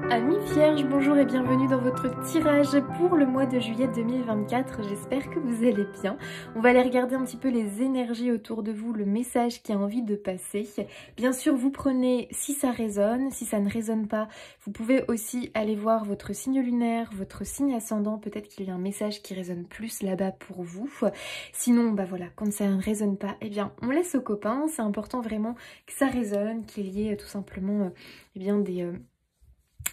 Amis vierges, bonjour et bienvenue dans votre tirage pour le mois de juillet 2024. J'espère que vous allez bien. On va aller regarder un petit peu les énergies autour de vous, le message qui a envie de passer. Bien sûr, vous prenez si ça résonne. Si ça ne résonne pas, vous pouvez aussi aller voir votre signe lunaire, votre signe ascendant. Peut-être qu'il y a un message qui résonne plus là-bas pour vous. Sinon, bah voilà, quand ça ne résonne pas, eh bien, on laisse aux copains. C'est important vraiment que ça résonne, qu'il y ait tout simplement eh bien,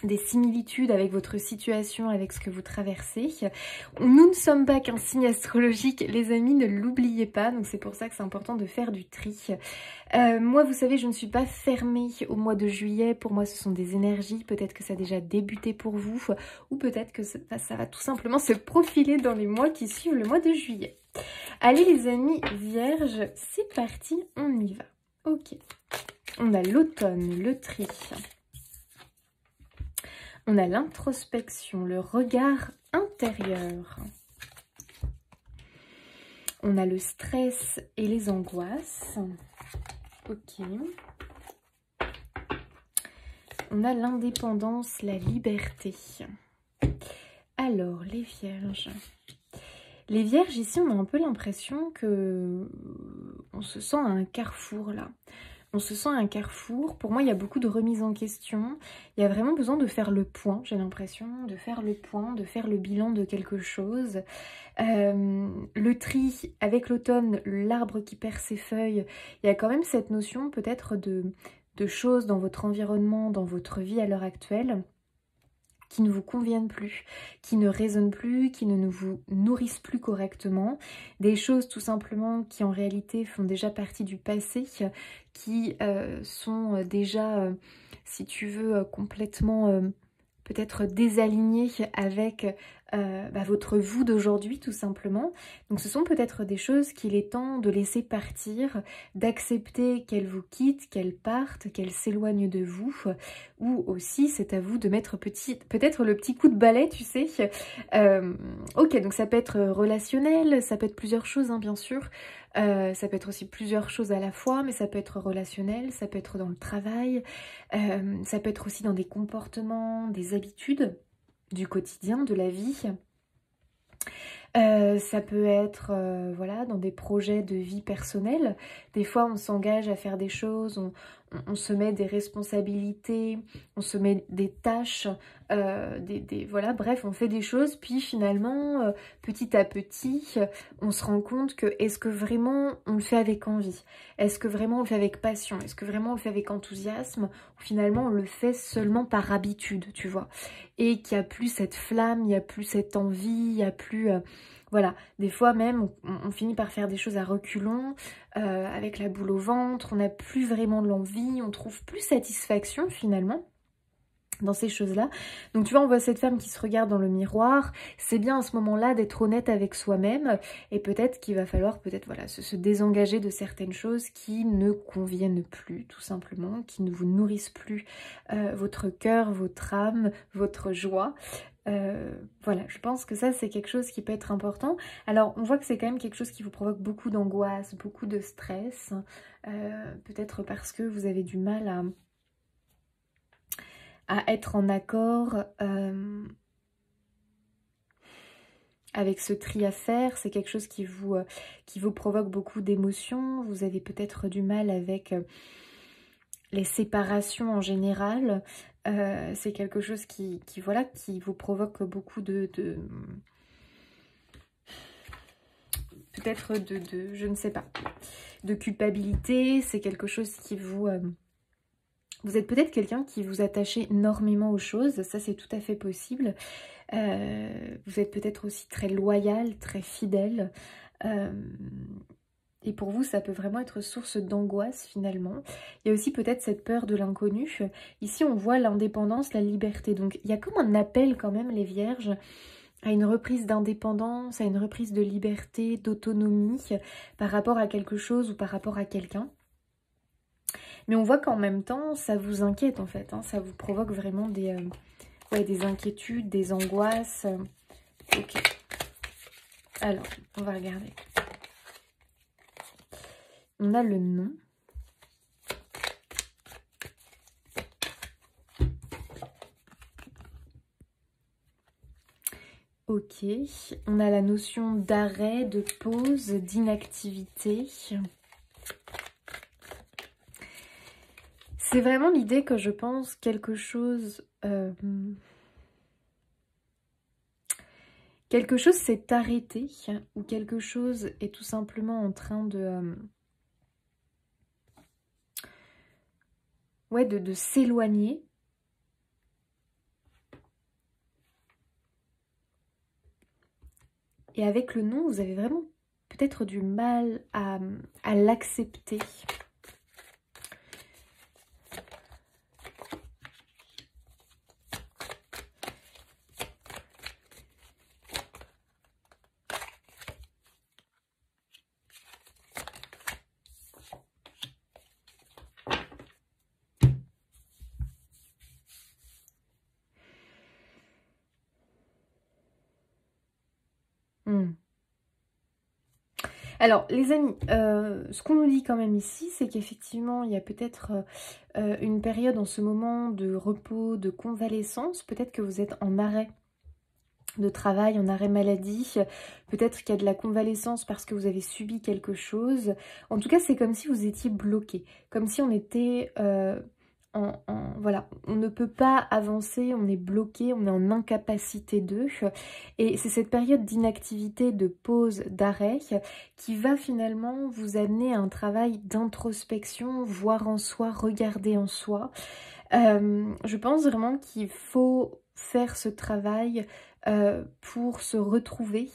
des similitudes avec votre situation, avec ce que vous traversez. Nous ne sommes pas qu'un signe astrologique, les amis, ne l'oubliez pas, donc c'est pour ça que c'est important de faire du tri. Moi, vous savez, je ne suis pas fermée au mois de juillet, pour moi ce sont des énergies, peut-être que ça a déjà débuté pour vous, ou peut-être que ça va tout simplement se profiler dans les mois qui suivent le mois de juillet. Allez les amis vierges, c'est parti, on y va. Ok, on a l'automne, le tri. On a l'introspection, le regard intérieur. On a le stress et les angoisses. Ok. On a l'indépendance, la liberté. Alors, les vierges. Les vierges, ici, on a un peu l'impression que on se sent à un carrefour, là. On se sent à un carrefour. Pour moi, il y a beaucoup de remises en question. Il y a vraiment besoin de faire le point, j'ai l'impression, de faire le point, de faire le bilan de quelque chose. Le tri, avec l'automne, l'arbre qui perd ses feuilles, il y a quand même cette notion peut-être de choses dans votre environnement, dans votre vie à l'heure actuelle, qui ne vous conviennent plus, qui ne résonnent plus, qui ne vous nourrissent plus correctement, des choses tout simplement qui en réalité font déjà partie du passé, qui sont déjà, si tu veux, complètement peut-être désalignées avec votre vous d'aujourd'hui tout simplement. Donc ce sont peut-être des choses qu'il est temps de laisser partir, d'accepter qu'elles vous quittent, qu'elles partent, qu'elles s'éloignent de vous, ou aussi c'est à vous de mettre peut-être le petit coup de balai, tu sais. Ok, donc ça peut être relationnel, ça peut être plusieurs choses hein, bien sûr, ça peut être aussi plusieurs choses à la fois, mais ça peut être relationnel, ça peut être dans le travail, ça peut être aussi dans des comportements, des habitudes du quotidien, de la vie. Ça peut être voilà, dans des projets de vie personnelle. Des fois, on s'engage à faire des choses, on se met des responsabilités, on se met des tâches, voilà, bref, on fait des choses, puis finalement, petit à petit, on se rend compte que est-ce que vraiment on le fait avec envie? Est-ce que vraiment on le fait avec passion? Est-ce que vraiment on le fait avec enthousiasme? Ou finalement, on le fait seulement par habitude, tu vois? Et qu'il n'y a plus cette flamme, il n'y a plus cette envie, il n'y a plus... voilà, des fois même, on finit par faire des choses à reculons, avec la boule au ventre, on n'a plus vraiment de l'envie, on trouve plus satisfaction finalement dans ces choses-là. Donc tu vois, on voit cette femme qui se regarde dans le miroir, c'est bien à ce moment-là d'être honnête avec soi-même, et peut-être qu'il va falloir voilà, se désengager de certaines choses qui ne conviennent plus, tout simplement, qui ne vous nourrissent plus votre cœur, votre âme, votre joie. Voilà, je pense que ça c'est quelque chose qui peut être important. Alors on voit que c'est quand même quelque chose qui vous provoque beaucoup d'angoisse, beaucoup de stress, peut-être parce que vous avez du mal à être en accord avec ce tri à faire. C'est quelque chose qui vous provoque beaucoup d'émotions. Vous avez peut-être du mal avec les séparations en général. C'est quelque chose qui vous provoque beaucoup peut-être je ne sais pas, de culpabilité. C'est quelque chose qui vous êtes peut-être quelqu'un qui vous attachez énormément aux choses, ça c'est tout à fait possible. Vous êtes peut-être aussi très loyal, très fidèle. Et pour vous, ça peut vraiment être source d'angoisse finalement. Il y a aussi peut-être cette peur de l'inconnu. Ici, on voit l'indépendance, la liberté. Donc, il y a comme un appel quand même, les vierges, à une reprise d'indépendance, à une reprise de liberté, d'autonomie par rapport à quelque chose ou par rapport à quelqu'un. Mais on voit qu'en même temps, ça vous inquiète en fait. Hein, ça vous provoque vraiment des inquiétudes, des angoisses. Ok. Alors, on va regarder. On a le nom. Ok, on a la notion d'arrêt, de pause, d'inactivité. C'est vraiment l'idée que je pense quelque chose s'est arrêté ou quelque chose est tout simplement en train de de s'éloigner. Et avec le non, vous avez vraiment peut-être du mal à l'accepter. Alors, les amis, ce qu'on nous dit quand même ici, c'est qu'effectivement, il y a peut-être une période en ce moment de repos, de convalescence. Peut-être que vous êtes en arrêt de travail, en arrêt maladie. Peut-être qu'il y a de la convalescence parce que vous avez subi quelque chose. En tout cas, c'est comme si vous étiez bloqué. Comme si on était... voilà, on ne peut pas avancer, on est bloqué, on est en incapacité de. Et c'est cette période d'inactivité, de pause, d'arrêt qui va finalement vous amener à un travail d'introspection, voir en soi, regarder en soi. Je pense vraiment qu'il faut faire ce travail pour se retrouver,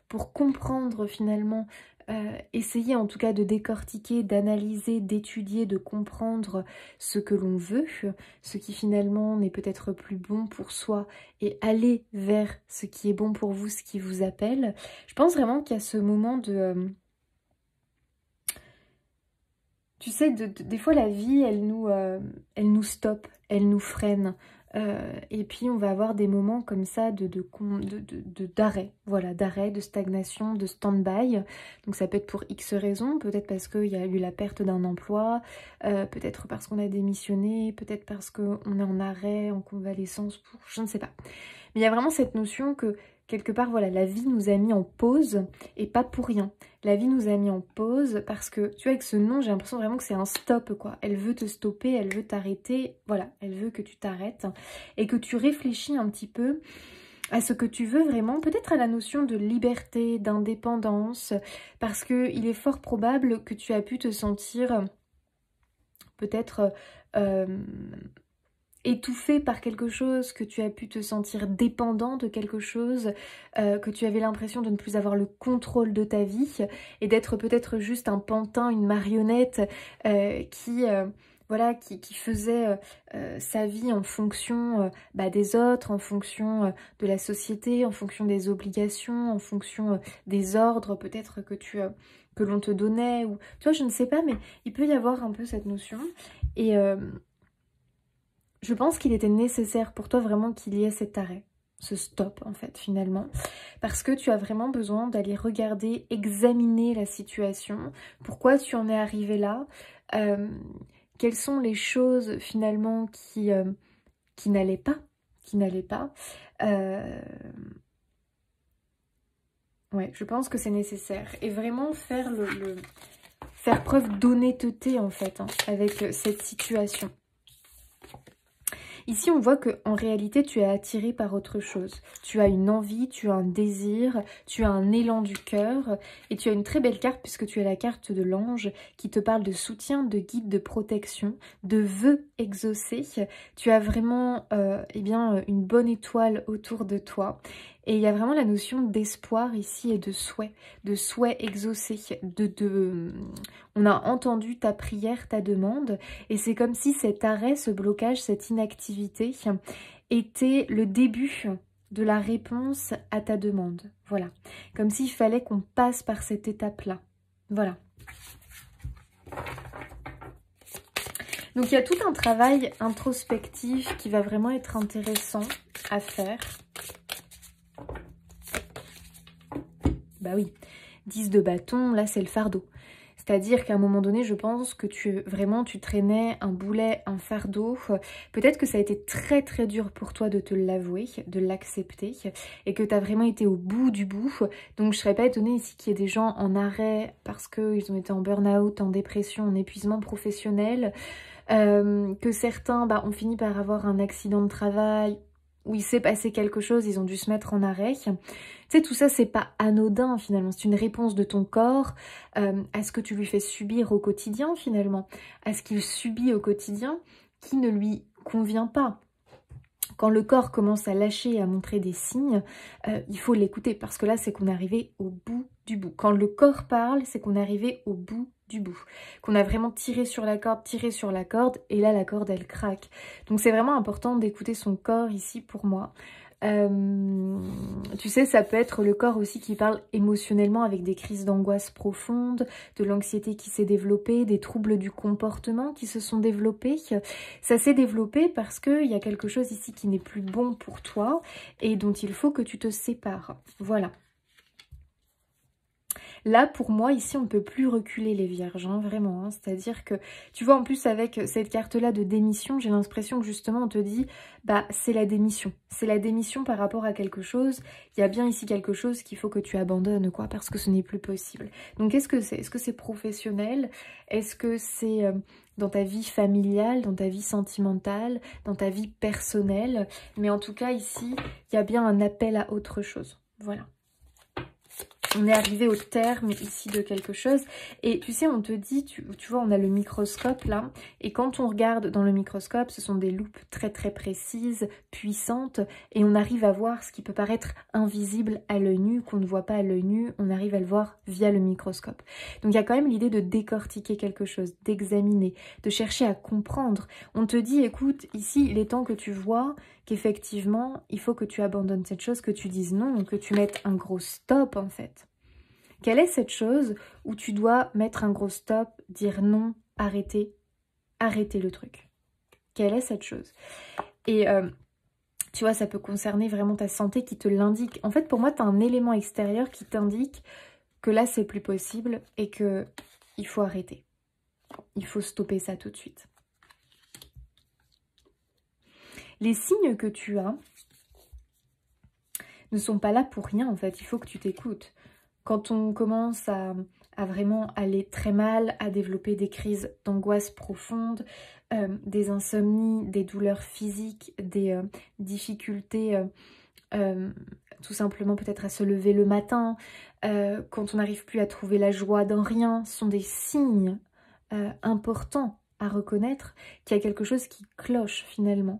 pour comprendre finalement, essayer en tout cas de décortiquer, d'analyser, d'étudier, de comprendre ce que l'on veut, ce qui finalement n'est peut-être plus bon pour soi et aller vers ce qui est bon pour vous, ce qui vous appelle. Je pense vraiment qu'il y a ce moment de... tu sais, des fois la vie, elle nous stoppe, elle nous freine. Et puis on va avoir des moments comme ça d'arrêt, voilà, d'arrêt, de stagnation, de stand-by. Donc ça peut être pour X raisons, peut-être parce qu'il y a eu la perte d'un emploi, peut-être parce qu'on a démissionné, peut-être parce qu'on est en arrêt, en convalescence, pour je ne sais pas. Mais il y a vraiment cette notion que quelque part, voilà, la vie nous a mis en pause et pas pour rien. La vie nous a mis en pause parce que, tu vois, avec ce nom, j'ai l'impression vraiment que c'est un stop, quoi. Elle veut te stopper, elle veut t'arrêter, voilà, elle veut que tu t'arrêtes et que tu réfléchis un petit peu à ce que tu veux vraiment, peut-être à la notion de liberté, d'indépendance, parce que il est fort probable que tu as pu te sentir peut-être... étouffé par quelque chose, que tu as pu te sentir dépendant de quelque chose, que tu avais l'impression de ne plus avoir le contrôle de ta vie et d'être peut-être juste un pantin, une marionnette voilà, qui faisait sa vie en fonction des autres, en fonction de la société, en fonction des obligations, en fonction des ordres peut-être que l'on te donnait, ou tu vois, je ne sais pas, mais il peut y avoir un peu cette notion. Et je pense qu'il était nécessaire pour toi vraiment qu'il y ait cet arrêt, ce stop en fait finalement, parce que tu as vraiment besoin d'aller regarder, examiner la situation, pourquoi tu en es arrivé là, quelles sont les choses finalement qui n'allaient pas, ouais, je pense que c'est nécessaire, et vraiment faire faire preuve d'honnêteté en fait avec cette situation. Ici, on voit qu'en réalité, tu es attiré par autre chose. Tu as une envie, tu as un désir, tu as un élan du cœur. Et tu as une très belle carte puisque tu as la carte de l'ange qui te parle de soutien, de guide, de protection, de vœux exaucés. Tu as vraiment une bonne étoile autour de toi. Et il y a vraiment la notion d'espoir ici et de souhait exaucé. On a entendu ta prière, ta demande, et c'est comme si cet arrêt, ce blocage, cette inactivité était le début de la réponse à ta demande. Voilà, comme s'il fallait qu'on passe par cette étape-là. Voilà. Donc il y a tout un travail introspectif qui va vraiment être intéressant à faire. Bah oui, 10 de bâton, là c'est le fardeau. C'est-à-dire qu'à un moment donné, je pense que tu traînais un boulet, un fardeau. Peut-être que ça a été très très dur pour toi de te l'avouer, de l'accepter, et que tu as vraiment été au bout du bout. Donc je serais pas étonnée ici qu'il y ait des gens en arrêt parce qu'ils ont été en burn-out, en dépression, en épuisement professionnel, que certains ont fini par avoir un accident de travail, où il s'est passé quelque chose, ils ont dû se mettre en arrêt. Tu sais, tout ça, c'est pas anodin finalement. C'est une réponse de ton corps à ce que tu lui fais subir au quotidien finalement, à ce qu'il subit au quotidien qui ne lui convient pas. Quand le corps commence à lâcher et à montrer des signes, il faut l'écouter parce que là, c'est qu'on est arrivé au bout du bout. Quand le corps parle, c'est qu'on est arrivé au bout du bout. Qu'on a vraiment tiré sur la corde, et là, la corde, elle craque. Donc, c'est vraiment important d'écouter son corps ici pour moi. Tu sais, ça peut être le corps aussi qui parle émotionnellement avec des crises d'angoisse profonde, de l'anxiété qui s'est développée, des troubles du comportement qui se sont développés. Ça s'est développé parce qu'il y a quelque chose ici qui n'est plus bon pour toi et dont il faut que tu te sépares. Voilà. Là, pour moi, ici, on ne peut plus reculer les vierges, hein, vraiment. Hein. C'est-à-dire que, tu vois, en plus, avec cette carte-là de démission, j'ai l'impression que, justement, on te dit, c'est la démission. C'est la démission par rapport à quelque chose. Il y a bien ici quelque chose qu'il faut que tu abandonnes, quoi, parce que ce n'est plus possible. Donc, qu'est-ce que c'est? Est-ce que c'est professionnel? Est-ce que c'est dans ta vie familiale, dans ta vie sentimentale, dans ta vie personnelle? Mais en tout cas, ici, il y a bien un appel à autre chose. Voilà. On est arrivé au terme ici de quelque chose. Et tu sais, on te dit, tu vois, on a le microscope là. Et quand on regarde dans le microscope, ce sont des loupes très très précises, puissantes. Et on arrive à voir ce qui peut paraître invisible à l'œil nu, qu'on ne voit pas à l'œil nu. On arrive à le voir via le microscope. Donc il y a quand même l'idée de décortiquer quelque chose, d'examiner, de chercher à comprendre. On te dit, écoute, ici, il est temps que tu vois qu'effectivement, il faut que tu abandonnes cette chose, que tu dises non, que tu mettes un gros stop en fait. Quelle est cette chose où tu dois mettre un gros stop, dire non, arrêter le truc? Quelle est cette chose? Et tu vois, ça peut concerner vraiment ta santé qui te l'indique. En fait, pour moi, tu as un élément extérieur qui t'indique que là, c'est plus possible et que il faut arrêter. Il faut stopper ça tout de suite. Les signes que tu as ne sont pas là pour rien, en fait. Il faut que tu t'écoutes. Quand on commence à vraiment aller très mal, à développer des crises d'angoisse profonde, des insomnies, des douleurs physiques, des difficultés tout simplement peut-être à se lever le matin, quand on n'arrive plus à trouver la joie dans rien, ce sont des signes importants à reconnaître qu'il y a quelque chose qui cloche finalement.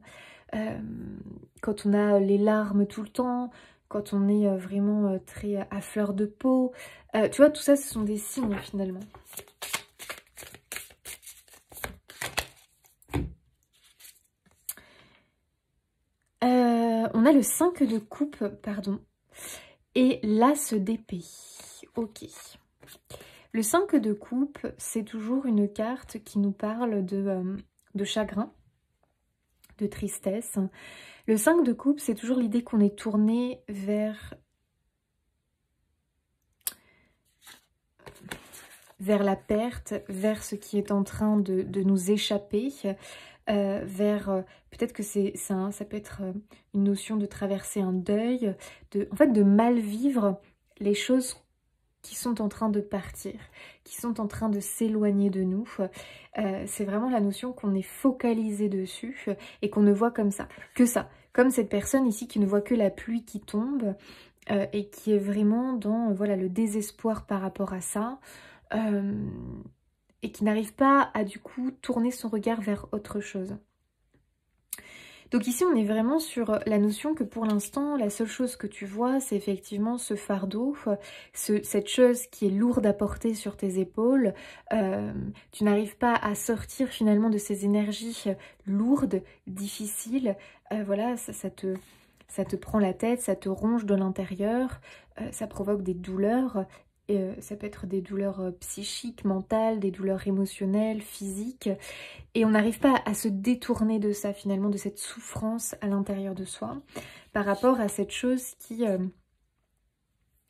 Quand on a les larmes tout le temps, quand on est vraiment très à fleur de peau. Tu vois, tout ça, ce sont des signes finalement. On a le 5 de coupe, pardon, et l'as d'épée. Ok. Le 5 de coupe, c'est toujours une carte qui nous parle de chagrin, de tristesse. Le 5 de coupe, c'est toujours l'idée qu'on est tourné vers la perte, vers ce qui est en train de nous échapper, vers peut-être que ça peut être une notion de traverser un deuil, en fait de mal vivre les choses qui sont en train de partir, qui sont en train de s'éloigner de nous. C'est vraiment la notion qu'on est focalisé dessus et qu'on ne voit comme ça, que ça. Comme cette personne ici qui ne voit que la pluie qui tombe et qui est vraiment dans voilà, le désespoir par rapport à ça et qui n'arrive pas à du coup tourner son regard vers autre chose. Donc ici, on est vraiment sur la notion que pour l'instant, la seule chose que tu vois, c'est effectivement ce fardeau, cette chose qui est lourde à porter sur tes épaules. Tu n'arrives pas à sortir finalement de ces énergies lourdes, difficiles. Voilà, ça te prend la tête, ça te ronge de l'intérieur, ça provoque des douleurs. Ça peut être des douleurs psychiques, mentales, des douleurs émotionnelles, physiques. Et on n'arrive pas à se détourner de ça finalement, de cette souffrance à l'intérieur de soi, par rapport à cette chose qui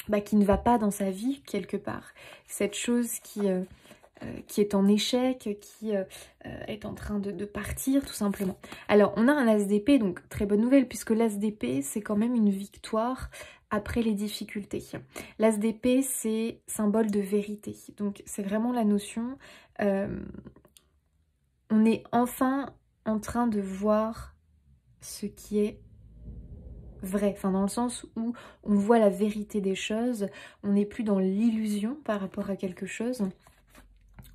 ne va pas dans sa vie quelque part. Cette chose qui qui est en échec, qui est en train de partir tout simplement. Alors on a un as d'épée, donc très bonne nouvelle puisque l'as d'épée c'est quand même une victoire après les difficultés. L'as d'épée c'est symbole de vérité, donc c'est vraiment la notion, on est enfin en train de voir ce qui est vrai, enfin dans le sens où on voit la vérité des choses, on n'est plus dans l'illusion par rapport à quelque chose.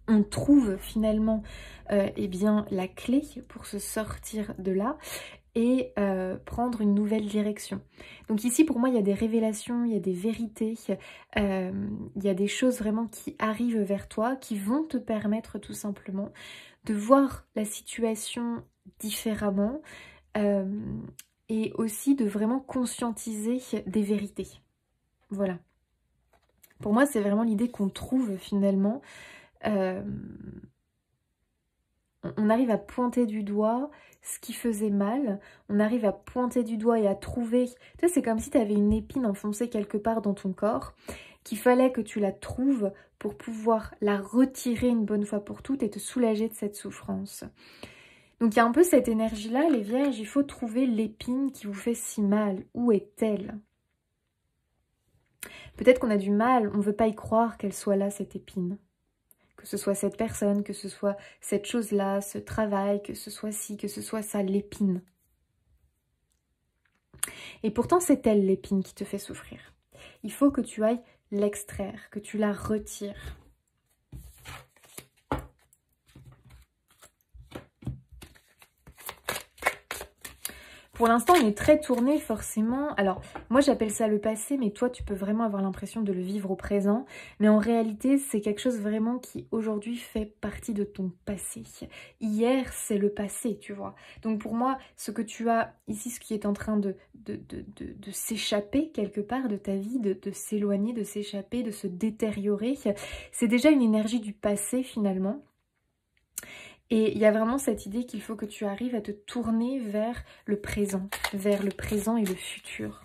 On trouve finalement eh bien, la clé pour se sortir de là et prendre une nouvelle direction. Donc ici pour moi il y a des révélations, il y a des vérités, il y a des choses vraiment qui arrivent vers toi, qui vont te permettre tout simplement de voir la situation différemment et aussi de vraiment conscientiser des vérités. Voilà. Pour moi c'est vraiment l'idée qu'on trouve finalement on arrive à pointer du doigt ce qui faisait mal, on arrive à pointer du doigt et à trouver, tu sais c'est comme si tu avais une épine enfoncée quelque part dans ton corps, qu'il fallait que tu la trouves pour pouvoir la retirer une bonne fois pour toutes et te soulager de cette souffrance. Donc il y a un peu cette énergie-là, les vierges, il faut trouver l'épine qui vous fait si mal, où est-elle? Peut-être qu'on a du mal, on ne veut pas y croire qu'elle soit là cette épine. Que ce soit cette personne, que ce soit cette chose-là, ce travail, que ce soit ci, que ce soit ça, l'épine. Et pourtant, c'est elle l'épine qui te fait souffrir. Il faut que tu ailles l'extraire, que tu la retires. Pour l'instant, on est très tourné forcément. Alors, moi j'appelle ça le passé, mais toi tu peux vraiment avoir l'impression de le vivre au présent. Mais en réalité, c'est quelque chose vraiment qui aujourd'hui fait partie de ton passé. Hier, c'est le passé, tu vois. Donc pour moi, ce que tu as ici, ce qui est en train de s'échapper quelque part de ta vie, de s'éloigner, de s'échapper, de se détériorer, c'est déjà une énergie du passé finalement. Et il y a vraiment cette idée qu'il faut que tu arrives à te tourner vers le présent et le futur.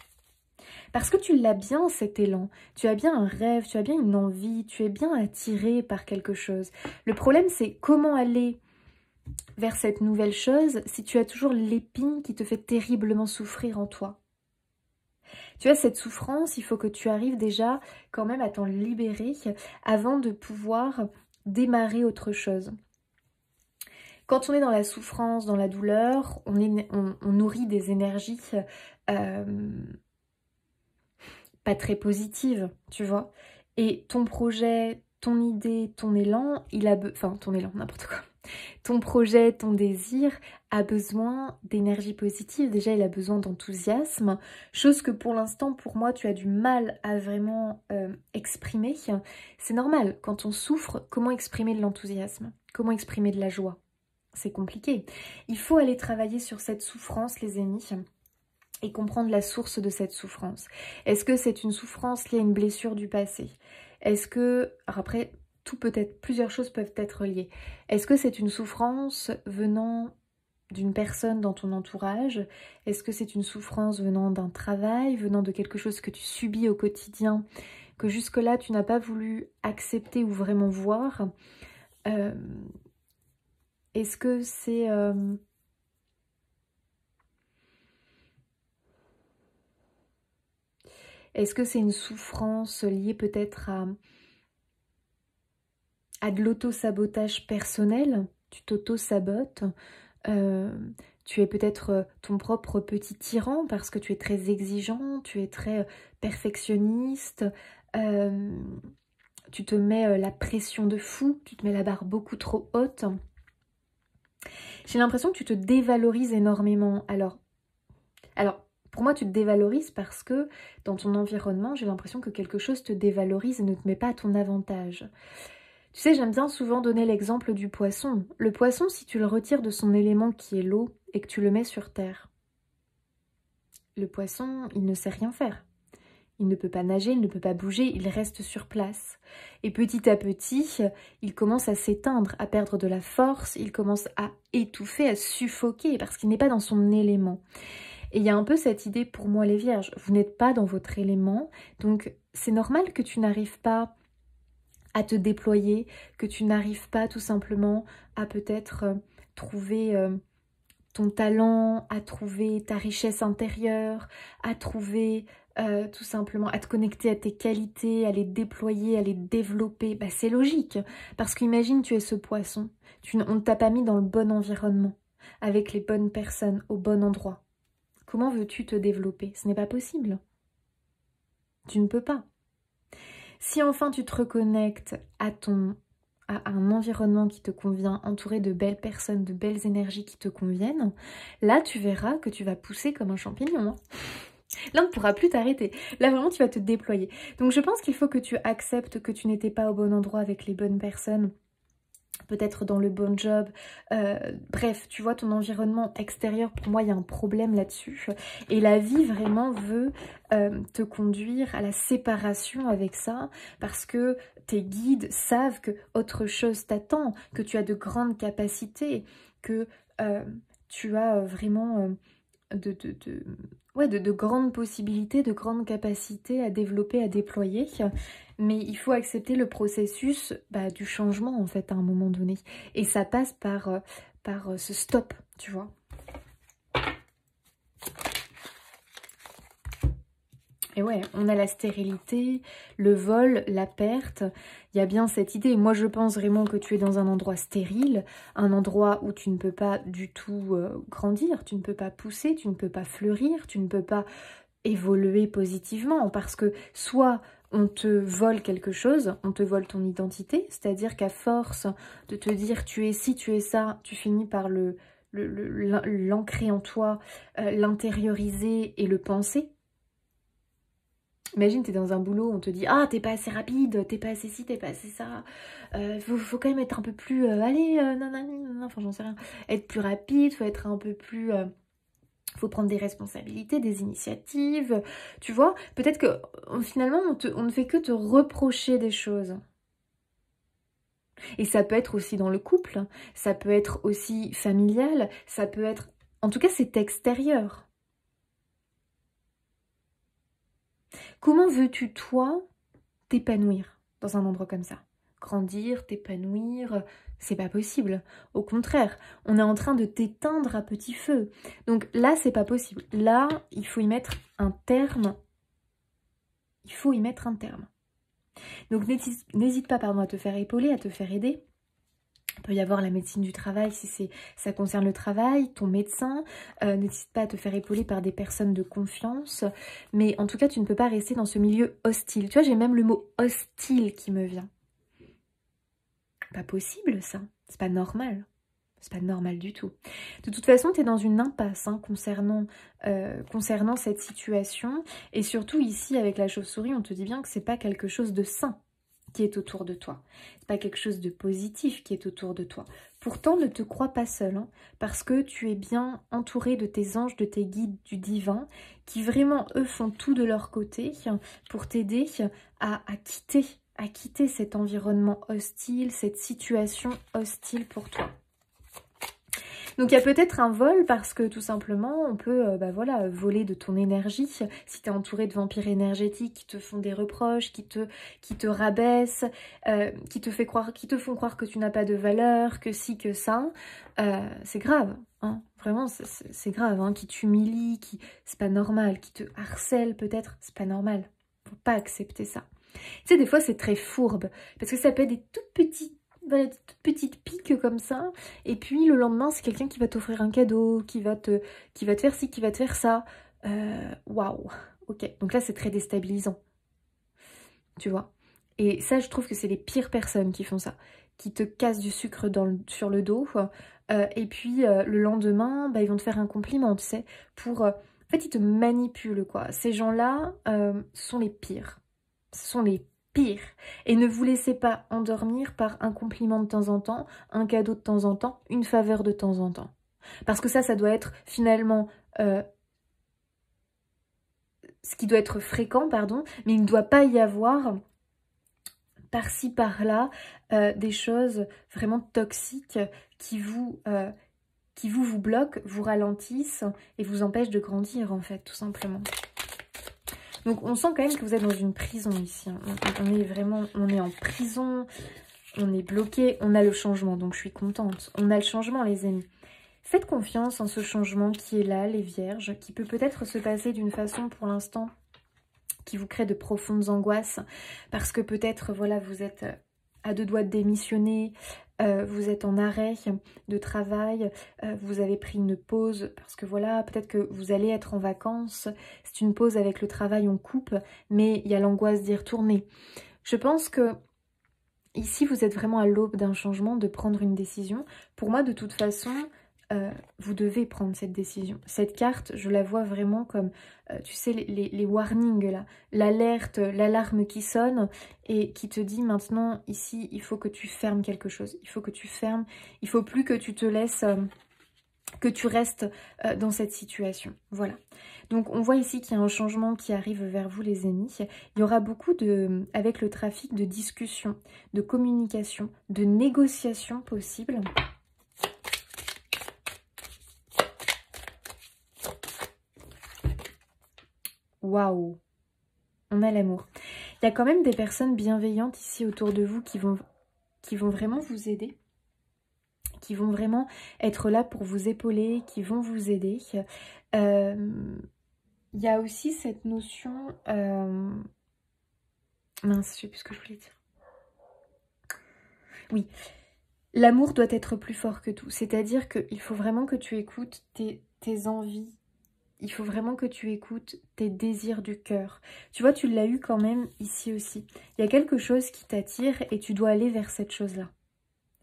Parce que tu l'as bien cet élan, tu as bien un rêve, tu as bien une envie, tu es bien attiré par quelque chose. Le problème c'est comment aller vers cette nouvelle chose si tu as toujours l'épine qui te fait terriblement souffrir en toi. Tu as cette souffrance, il faut que tu arrives déjà quand même à t'en libérer avant de pouvoir démarrer autre chose. Quand on est dans la souffrance, dans la douleur, on nourrit des énergies pas très positives, tu vois. Et ton projet, ton idée, ton élan, enfin ton élan, n'importe quoi. Ton projet, ton désir a besoin d'énergie positive. Déjà, il a besoin d'enthousiasme, chose que pour l'instant, pour moi, tu as du mal à vraiment exprimer. C'est normal, quand on souffre, comment exprimer de l'enthousiasme? Comment exprimer de la joie? C'est compliqué. Il faut aller travailler sur cette souffrance, les amis, et comprendre la source de cette souffrance. Est-ce que c'est une souffrance liée à une blessure du passé? Est-ce que... Alors après, plusieurs choses peuvent être liées. Est-ce que c'est une souffrance venant d'une personne dans ton entourage? Est-ce que c'est une souffrance venant d'un travail, venant de quelque chose que tu subis au quotidien, que jusque-là tu n'as pas voulu accepter ou vraiment voir? Est-ce que c'est... Est-ce que c'est une souffrance liée peut-être à de l'auto-sabotage personnel? Tu t'auto-sabotes. Tu es peut-être ton propre petit tyran parce que tu es très exigeant, tu es très perfectionniste. Tu te mets la pression de fou, tu te mets la barre beaucoup trop haute. J'ai l'impression que tu te dévalorises énormément. Alors, pour moi, tu te dévalorises parce que dans ton environnement, j'ai l'impression que quelque chose te dévalorise et ne te met pas à ton avantage. Tu sais, j'aime bien souvent donner l'exemple du poisson. Le poisson, si tu le retires de son élément qui est l'eau et que tu le mets sur terre, le poisson, il ne sait rien faire. Il ne peut pas nager, il ne peut pas bouger, il reste sur place. Et petit à petit, il commence à s'éteindre, à perdre de la force, il commence à étouffer, à suffoquer, parce qu'il n'est pas dans son élément. Et il y a un peu cette idée pour moi les vierges, vous n'êtes pas dans votre élément, donc c'est normal que tu n'arrives pas à te déployer, que tu n'arrives pas tout simplement à peut-être trouver ton talent, à trouver ta richesse intérieure, à trouver tout simplement, à te connecter à tes qualités, à les déployer, à les développer. Bah, c'est logique, parce qu'imagine tu es ce poisson, on ne t'a pas mis dans le bon environnement, avec les bonnes personnes, au bon endroit. Comment veux-tu te développer? Ce n'est pas possible. Tu ne peux pas. Si enfin tu te reconnectes à un environnement qui te convient, entouré de belles personnes, de belles énergies qui te conviennent, là tu verras que tu vas pousser comme un champignon. Hein. Là on ne pourra plus t'arrêter. Là vraiment tu vas te déployer. Donc je pense qu'il faut que tu acceptes que tu n'étais pas au bon endroit avec les bonnes personnes, peut-être dans le bon job, bref, tu vois, ton environnement extérieur, pour moi, il y a un problème là-dessus. Et la vie, vraiment, veut te conduire à la séparation avec ça, parce que tes guides savent que autre chose t'attend, que tu as de grandes capacités, que tu as vraiment de grandes possibilités, de grandes capacités à développer, à déployer. Mais il faut accepter le processus du changement, en fait, à un moment donné. Et ça passe par ce stop, tu vois. Et ouais, on a la stérilité, le vol, la perte. Il y a bien cette idée. Moi, je pense vraiment que tu es dans un endroit stérile, un endroit où tu ne peux pas du tout grandir, tu ne peux pas pousser, tu ne peux pas fleurir, tu ne peux pas évoluer positivement. Parce que soit on te vole quelque chose, on te vole ton identité, c'est-à-dire qu'à force de te dire tu es ci, tu es ça, tu finis par l'ancrer en toi, l'intérioriser et le penser. Imagine, t'es dans un boulot, on te dit « Ah, t'es pas assez rapide, t'es pas assez ci, t'es pas assez ça. Faut quand même être un peu plus... allez, nanana, enfin j'en sais rien. Être plus rapide, faut être un peu plus... faut prendre des responsabilités, des initiatives. » Tu vois, peut-être que finalement, on ne fait que te reprocher des choses. Et ça peut être aussi dans le couple, ça peut être aussi familial, ça peut être... En tout cas, c'est extérieur. Comment veux-tu, toi, t'épanouir dans un endroit comme ça? Grandir, t'épanouir, c'est pas possible. Au contraire, on est en train de t'éteindre à petit feu. Donc là, c'est pas possible. Là, il faut y mettre un terme. Il faut y mettre un terme. Donc n'hésite pas, pardon, à te faire épauler, à te faire aider. Il peut y avoir la médecine du travail si ça concerne le travail, ton médecin. N'hésite pas à te faire épauler par des personnes de confiance. Mais en tout cas, tu ne peux pas rester dans ce milieu hostile. Tu vois, j'ai même le mot hostile qui me vient. Pas possible, ça. C'est pas normal. C'est pas normal du tout. De toute façon, tu es dans une impasse hein, concernant cette situation. Et surtout ici, avec la chauve-souris, on te dit bien que c'est pas quelque chose de sain qui est autour de toi. C'est pas quelque chose de positif qui est autour de toi. Pourtant, ne te crois pas seul, hein, parce que tu es bien entouré de tes anges, de tes guides du divin, qui vraiment, eux, font tout de leur côté pour t'aider à quitter cet environnement hostile, cette situation hostile pour toi. Donc il y a peut-être un vol parce que tout simplement on peut voilà, voler de ton énergie. Si tu es entouré de vampires énergétiques qui te font des reproches, qui te rabaissent, qui te font croire que tu n'as pas de valeur, que si, que ça, c'est grave. Hein. Vraiment c'est grave, hein. Qui t'humilie, c'est pas normal, qui te harcèle peut-être, c'est pas normal. Faut pas accepter ça. Tu sais, des fois c'est très fourbe parce que ça peut être des toutes petites piques comme ça, et puis le lendemain c'est quelqu'un qui va t'offrir un cadeau, qui va te faire ci, qui va te faire ça. Waouh, ok, donc là c'est très déstabilisant, tu vois. Et ça je trouve que c'est les pires personnes qui font ça, qui te cassent du sucre sur le dos, et puis le lendemain ils vont te faire un compliment, tu sais, pour... en fait ils te manipulent quoi. Ces gens-là sont les pires, ce sont les pire. Et ne vous laissez pas endormir par un compliment de temps en temps, un cadeau de temps en temps, une faveur de temps en temps. Parce que ça doit être finalement ce qui doit être fréquent, pardon, mais il ne doit pas y avoir par-ci, par-là, des choses vraiment toxiques qui vous bloquent, vous ralentissent et vous empêchent de grandir, en fait, tout simplement. Donc on sent quand même que vous êtes dans une prison ici. Hein. On est vraiment, on est en prison, on est bloqué, on a le changement, donc je suis contente. On a le changement les amis. Faites confiance en ce changement qui est là, les vierges, qui peut peut-être se passer d'une façon pour l'instant qui vous crée de profondes angoisses, parce que peut-être, voilà, vous êtes à deux doigts de démissionner, vous êtes en arrêt de travail, vous avez pris une pause, parce que voilà, peut-être que vous allez être en vacances, c'est une pause avec le travail, on coupe, mais il y a l'angoisse d'y retourner. Je pense que ici, vous êtes vraiment à l'aube d'un changement, de prendre une décision. Pour moi, de toute façon, vous devez prendre cette décision. Cette carte, je la vois vraiment comme, tu sais, les warnings, là, l'alerte, l'alarme qui sonne et qui te dit maintenant, ici, il faut que tu fermes quelque chose. Il faut que tu fermes, il faut plus que tu te laisses, que tu restes dans cette situation. Voilà. Donc, on voit ici qu'il y a un changement qui arrive vers vous, les amis. Il y aura beaucoup de, avec le trafic, de discussions, de communication, de négociations possibles. Waouh, on a l'amour. Il y a quand même des personnes bienveillantes ici autour de vous qui vont vraiment vous aider, qui vont vraiment être là pour vous épauler, qui vont vous aider. Il y a aussi cette notion... Mince, je sais plus ce que je voulais dire. Oui, l'amour doit être plus fort que tout. C'est-à-dire qu'il faut vraiment que tu écoutes tes envies. Il faut vraiment que tu écoutes tes désirs du cœur. Tu vois, tu l'as eu quand même ici aussi. Il y a quelque chose qui t'attire et tu dois aller vers cette chose-là.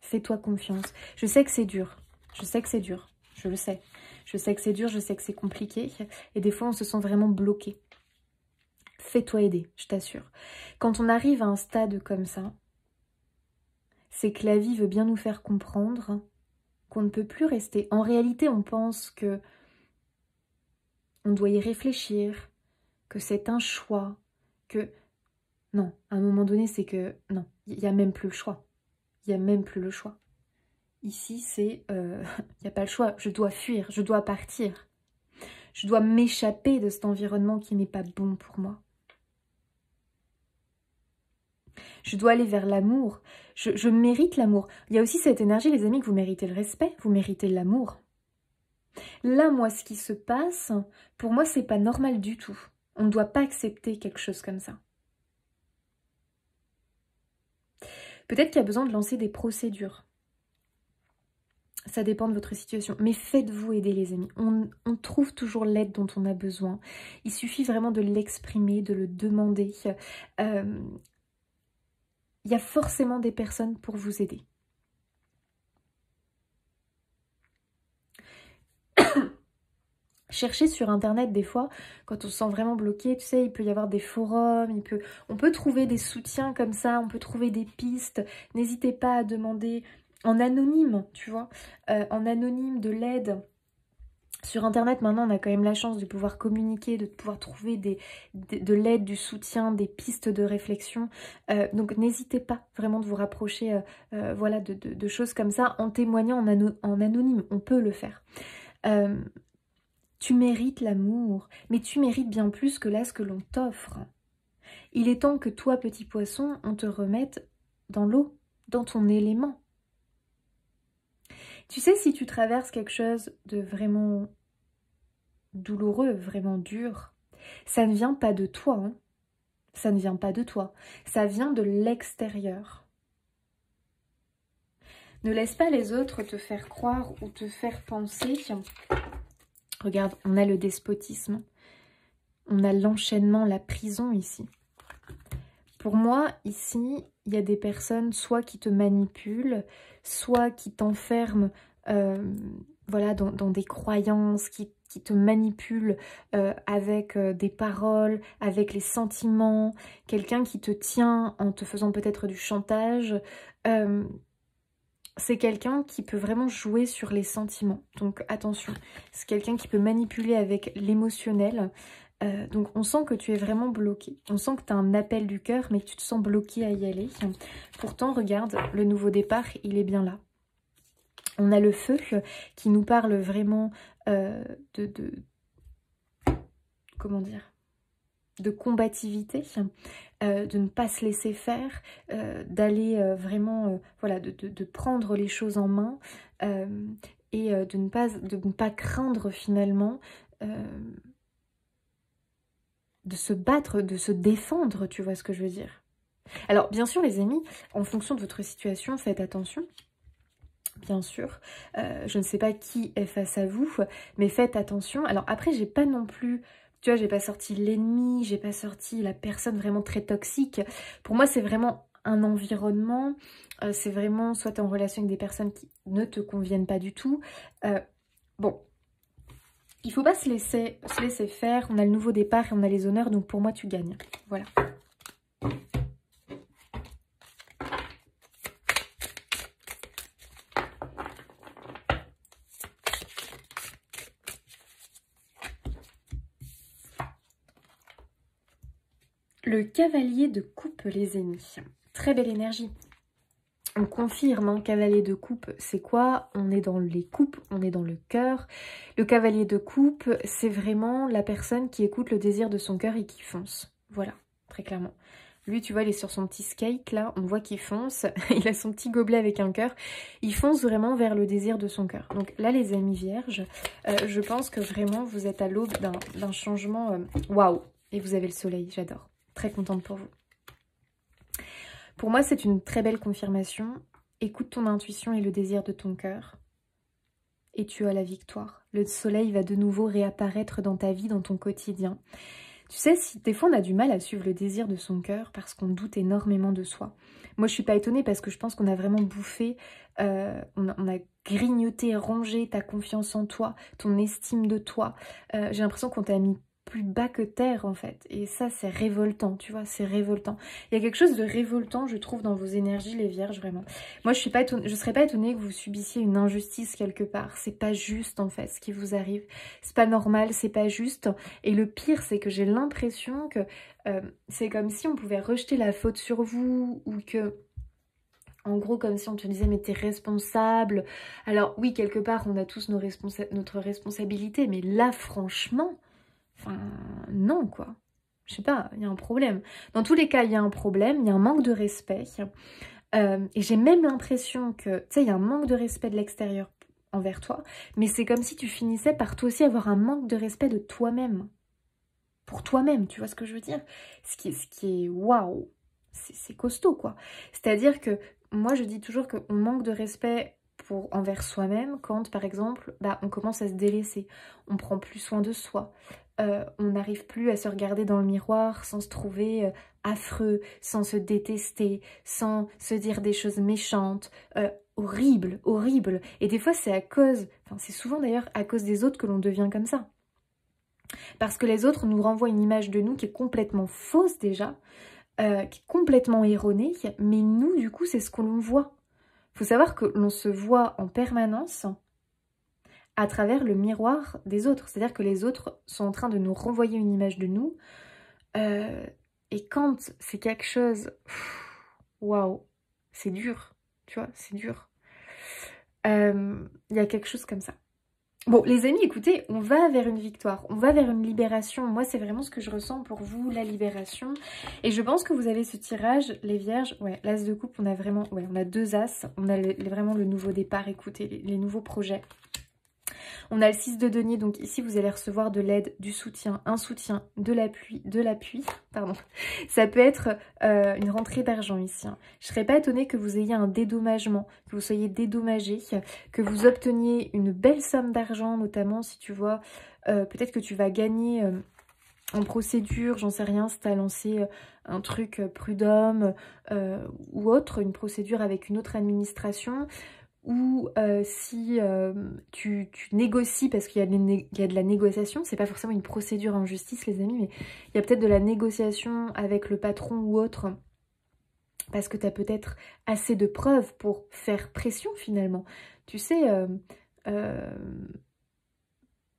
Fais-toi confiance. Je sais que c'est dur. Je sais que c'est dur. Je le sais. Je sais que c'est dur, je sais que c'est compliqué. Et des fois, on se sent vraiment bloqué. Fais-toi aider, je t'assure. Quand on arrive à un stade comme ça, c'est que la vie veut bien nous faire comprendre qu'on ne peut plus rester. En réalité, on pense que on doit y réfléchir, que c'est un choix, que... Non, à un moment donné, c'est que... Non, il n'y a même plus le choix. Il n'y a même plus le choix. Ici, c'est... Il n'y a pas le choix. Je dois fuir, je dois partir. Je dois m'échapper de cet environnement qui n'est pas bon pour moi. Je dois aller vers l'amour. Je mérite l'amour. Il y a aussi cette énergie, les amis, que vous méritez le respect, vous méritez l'amour. Là, moi, ce qui se passe, pour moi, c'est pas normal du tout. On ne doit pas accepter quelque chose comme ça. Peut-être qu'il y a besoin de lancer des procédures. Ça dépend de votre situation. Mais faites-vous aider, les amis. On trouve toujours l'aide dont on a besoin. Il suffit vraiment de l'exprimer, de le demander. Il y a forcément des personnes pour vous aider. Cherchez sur internet des fois, quand on se sent vraiment bloqué, tu sais, il peut y avoir des forums, on peut trouver des soutiens comme ça, on peut trouver des pistes. N'hésitez pas à demander en anonyme, tu vois, en anonyme de l'aide. Sur internet, maintenant, on a quand même la chance de pouvoir communiquer, de pouvoir trouver de l'aide, du soutien, des pistes de réflexion. Donc, n'hésitez pas vraiment de vous rapprocher voilà, de choses comme ça en témoignant en anonyme. On peut le faire. Tu mérites l'amour, mais tu mérites bien plus que là ce que l'on t'offre. Il est temps que toi, petit poisson, on te remette dans l'eau, dans ton élément. Tu sais, si tu traverses quelque chose de vraiment douloureux, vraiment dur, ça ne vient pas de toi. Hein. Ça ne vient pas de toi. Ça vient de l'extérieur. Ne laisse pas les autres te faire croire ou te faire penser... Regarde, on a le despotisme, on a l'enchaînement, la prison ici. Pour moi, ici, il y a des personnes soit qui te manipulent, soit qui t'enferment voilà, dans des croyances, qui te manipulent avec des paroles, avec les sentiments, quelqu'un qui te tient en te faisant peut-être du chantage. C'est quelqu'un qui peut vraiment jouer sur les sentiments. Donc attention, c'est quelqu'un qui peut manipuler avec l'émotionnel. Donc on sent que tu es vraiment bloqué. On sent que tu as un appel du cœur, mais que tu te sens bloqué à y aller. Pourtant, regarde, le nouveau départ, il est bien là. On a le feu qui nous parle vraiment comment dire, de combativité, de ne pas se laisser faire, d'aller vraiment, voilà, de prendre les choses en main et de ne pas craindre finalement de se battre, de se défendre, tu vois ce que je veux dire. Alors bien sûr les amis, en fonction de votre situation, faites attention. Bien sûr, je ne sais pas qui est face à vous, mais faites attention. Alors après, j'ai pas non plus, tu vois, j'ai pas sorti l'ennemi, j'ai pas sorti la personne vraiment très toxique. Pour moi, c'est vraiment un environnement, c'est vraiment soit t'es en relation avec des personnes qui ne te conviennent pas du tout. Bon, il faut pas se laisser faire, on a le nouveau départ et on a les honneurs, donc pour moi, tu gagnes. Voilà. Le cavalier de coupe, les amis. Très belle énergie. On confirme, hein, cavalier de coupe, c'est quoi? On est dans les coupes, on est dans le cœur. Le cavalier de coupe, c'est vraiment la personne qui écoute le désir de son cœur et qui fonce. Voilà, très clairement. Lui, tu vois, il est sur son petit skate, là, on voit qu'il fonce. Il a son petit gobelet avec un cœur. Il fonce vraiment vers le désir de son cœur. Donc là, les amis vierges, je pense que vraiment, vous êtes à l'aube d'un changement. Waouh! Et vous avez le soleil, j'adore. Très contente pour vous. Pour moi, c'est une très belle confirmation. Écoute ton intuition et le désir de ton cœur. Et tu as la victoire. Le soleil va de nouveau réapparaître dans ta vie, dans ton quotidien. Tu sais, si des fois on a du mal à suivre le désir de son cœur parce qu'on doute énormément de soi. Moi, je suis pas étonnée parce que je pense qu'on a vraiment bouffé, on a grignoté, rongé ta confiance en toi, ton estime de toi. J'ai l'impression qu'on t'a mis plus bas que terre en fait, et ça c'est révoltant, tu vois, c'est révoltant. Il y a quelque chose de révoltant, je trouve, dans vos énergies, les vierges, vraiment. Moi je serais pas étonnée que vous subissiez une injustice quelque part. C'est pas juste en fait ce qui vous arrive, c'est pas normal, c'est pas juste. Et le pire, c'est que j'ai l'impression que c'est comme si on pouvait rejeter la faute sur vous, ou que en gros, comme si on te disait, mais t'es responsable. Alors oui, quelque part, on a tous notre responsabilité, mais là, franchement, enfin, non, quoi. Je sais pas, il y a un problème. Dans tous les cas, il y a un problème, il y a un manque de respect. Et j'ai même l'impression que, tu sais, il y a un manque de respect de l'extérieur envers toi, mais c'est comme si tu finissais par toi aussi avoir un manque de respect de toi-même. Pour toi-même, tu vois ce que je veux dire? Ce qui est waouh, c'est costaud, quoi. C'est-à-dire que, moi, je dis toujours qu'on manque de respect envers soi-même quand, par exemple, bah, on commence à se délaisser. On prend plus soin de soi. On n'arrive plus à se regarder dans le miroir sans se trouver affreux, sans se détester, sans se dire des choses méchantes, horribles, horribles. Et des fois, c'est c'est souvent d'ailleurs à cause des autres que l'on devient comme ça. Parce que les autres nous renvoient une image de nous qui est complètement fausse déjà, qui est complètement erronée, mais nous, du coup, c'est ce qu'on voit. Il faut savoir que l'on se voit en permanence à travers le miroir des autres. C'est-à-dire que les autres sont en train de nous renvoyer une image de nous. Et quand c'est quelque chose... Waouh, c'est dur, tu vois, c'est dur. Il y a quelque chose comme ça. Bon, les amis, écoutez, on va vers une victoire, on va vers une libération. Moi, c'est vraiment ce que je ressens pour vous, la libération. Et je pense que vous avez ce tirage, les vierges. Ouais, l'as de coupe, on a vraiment... Ouais, on a deux as. On a vraiment le nouveau départ, écoutez, les nouveaux projets. On a le 6 de denier, donc ici vous allez recevoir de l'aide, du soutien, un soutien, de l'appui, pardon. Ça peut être une rentrée d'argent ici. Hein. Je ne serais pas étonnée que vous ayez un dédommagement, que vous soyez dédommagé, que vous obteniez une belle somme d'argent, notamment si tu vois, peut-être que tu vas gagner... en procédure, j'en sais rien, si tu as lancé un truc prud'homme ou autre, une procédure avec une autre administration, ou si tu négocies, parce qu'il y a de la négociation, c'est pas forcément une procédure en justice les amis, mais il y a peut-être de la négociation avec le patron ou autre, parce que tu as peut-être assez de preuves pour faire pression finalement. Tu sais,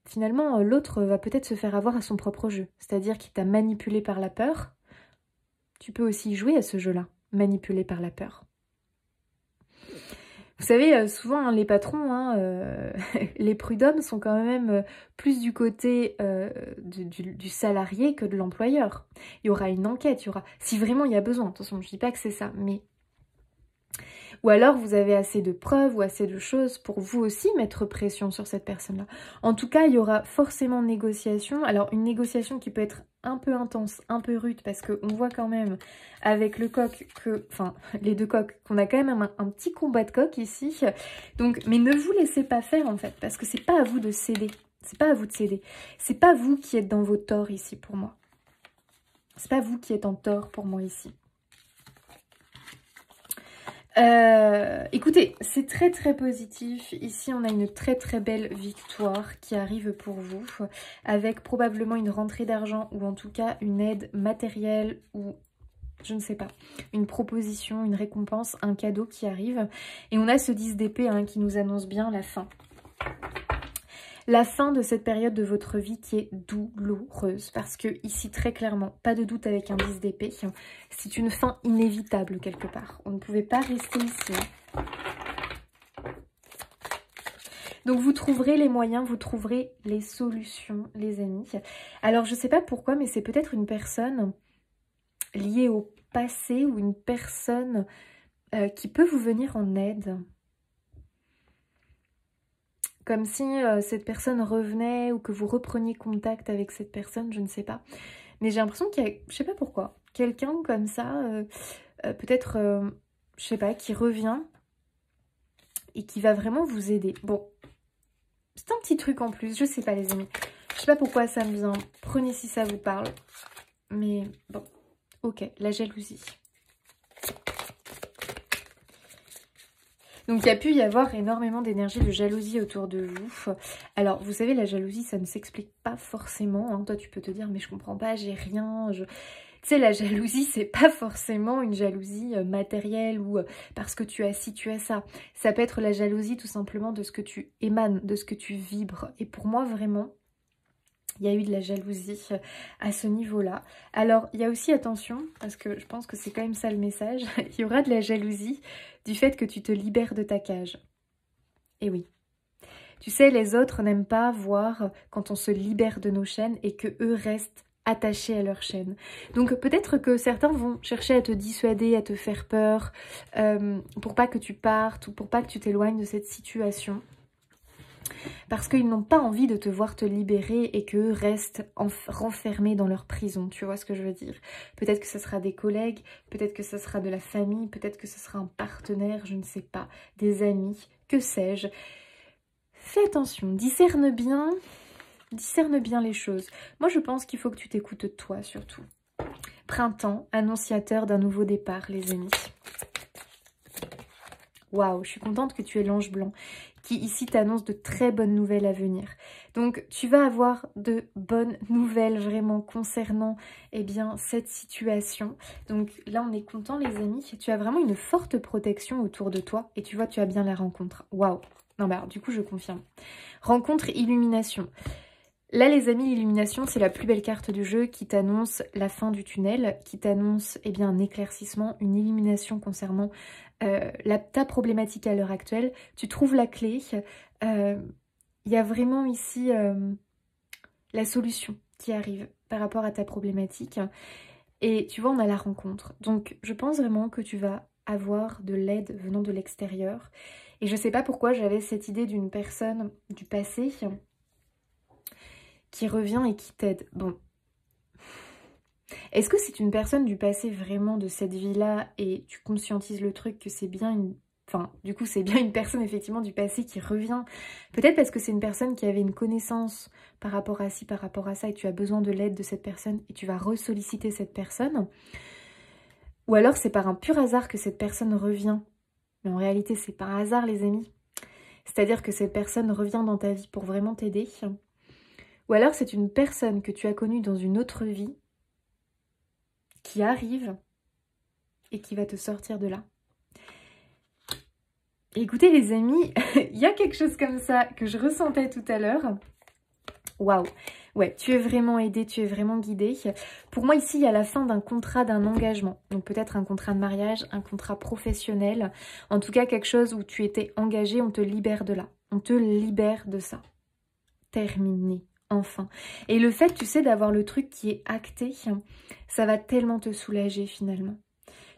finalement l'autre va peut-être se faire avoir à son propre jeu, c'est-à-dire qu'il t'a manipulé par la peur. Tu peux aussi jouer à ce jeu-là, manipulé par la peur. Vous savez, souvent, hein, les patrons, hein, les prud'hommes sont quand même plus du côté du salarié que de l'employeur. Il y aura une enquête, il y aura... Si vraiment il y a besoin, attention, je dis pas que c'est ça, mais... Ou alors vous avez assez de preuves ou assez de choses pour vous aussi mettre pression sur cette personne-là. En tout cas, il y aura forcément négociation. Alors une négociation qui peut être un peu intense, un peu rude, parce qu'on voit quand même avec le coq que, enfin les deux coqs, qu'on a quand même un petit combat de coq ici. Donc, mais ne vous laissez pas faire en fait, parce que c'est pas à vous de céder. C'est pas à vous de céder. C'est pas vous qui êtes dans vos torts ici pour moi. C'est pas vous qui êtes en tort pour moi ici. Écoutez, c'est très très positif. Ici, on a une très très belle victoire qui arrive pour vous, avec probablement une rentrée d'argent ou en tout cas une aide matérielle ou je ne sais pas, une proposition, une récompense, un cadeau qui arrive. Et on a ce 10 d'épée hein, qui nous annonce bien la fin. La fin de cette période de votre vie qui est douloureuse. Parce que ici, très clairement, pas de doute avec un 10 d'épée, c'est une fin inévitable quelque part. On ne pouvait pas rester ici. Donc vous trouverez les moyens, vous trouverez les solutions, les amis. Alors je ne sais pas pourquoi, mais c'est peut-être une personne liée au passé ou une personne qui peut vous venir en aide. Comme si cette personne revenait ou que vous repreniez contact avec cette personne, je ne sais pas. Mais j'ai l'impression qu'il y a, je sais pas pourquoi, quelqu'un comme ça, peut-être, je sais pas, qui revient et qui va vraiment vous aider. Bon, c'est un petit truc en plus, je sais pas les amis. Je sais pas pourquoi ça me vient, prenez si ça vous parle. Mais bon, ok, la jalousie. Donc il y a pu y avoir énormément d'énergie de jalousie autour de vous. Alors vous savez, la jalousie ça ne s'explique pas forcément. Hein. Toi tu peux te dire mais je comprends pas, j'ai rien. Tu sais, la jalousie c'est pas forcément une jalousie matérielle ou parce que tu as ci, tu as ça. Ça peut être la jalousie tout simplement de ce que tu émanes, de ce que tu vibres. Et pour moi vraiment, il y a eu de la jalousie à ce niveau-là. Alors, il y a aussi, attention, parce que je pense que c'est quand même ça le message, il y aura de la jalousie du fait que tu te libères de ta cage. Et oui. Tu sais, les autres n'aiment pas voir quand on se libère de nos chaînes et que eux restent attachés à leur chaîne. Donc peut-être que certains vont chercher à te dissuader, à te faire peur, pour pas que tu partes ou pour pas que tu t'éloignes de cette situation. Parce qu'ils n'ont pas envie de te voir te libérer et qu'eux restent renfermés dans leur prison, tu vois ce que je veux dire. Peut-être que ce sera des collègues, peut-être que ce sera de la famille, peut-être que ce sera un partenaire, je ne sais pas, des amis, que sais-je. Fais attention, discerne bien les choses. Moi je pense qu'il faut que tu t'écoutes toi surtout. Printemps, annonciateur d'un nouveau départ les amis. Waouh, je suis contente que tu aies l'ange blanc qui ici t'annonce de très bonnes nouvelles à venir. Donc tu vas avoir de bonnes nouvelles vraiment concernant eh bien, cette situation. Donc là on est content les amis, tu as vraiment une forte protection autour de toi et tu vois tu as bien la rencontre. Waouh. Non bah alors, du coup je confirme. Rencontre illumination. Là les amis, l'illumination c'est la plus belle carte du jeu qui t'annonce la fin du tunnel, qui t'annonce eh bien un éclaircissement, une illumination concernant ta problématique à l'heure actuelle. Tu trouves la clé, il y a vraiment ici la solution qui arrive par rapport à ta problématique et tu vois on a la rencontre. Donc je pense vraiment que tu vas avoir de l'aide venant de l'extérieur et je sais pas pourquoi j'avais cette idée d'une personne du passé qui revient et qui t'aide. Bon. Est-ce que c'est une personne du passé vraiment de cette vie-là et tu conscientises le truc que c'est bien une... Enfin, du coup, c'est bien une personne effectivement du passé qui revient. Peut-être parce que c'est une personne qui avait une connaissance par rapport à ci, par rapport à ça et tu as besoin de l'aide de cette personne et tu vas ressolliciter cette personne. Ou alors c'est par un pur hasard que cette personne revient. Mais en réalité, c'est par hasard les amis. C'est-à-dire que cette personne revient dans ta vie pour vraiment t'aider. Ou alors c'est une personne que tu as connue dans une autre vie qui arrive et qui va te sortir de là. Écoutez les amis, il y a quelque chose comme ça que je ressentais tout à l'heure. Waouh, Ouais, tu es vraiment aidé, tu es vraiment guidé. Pour moi, ici, il y a la fin d'un contrat, d'un engagement. Donc peut-être un contrat de mariage, un contrat professionnel. En tout cas, quelque chose où tu étais engagé, on te libère de là. On te libère de ça. Terminé. Enfin. Et le fait, tu sais, d'avoir le truc qui est acté, ça va tellement te soulager finalement.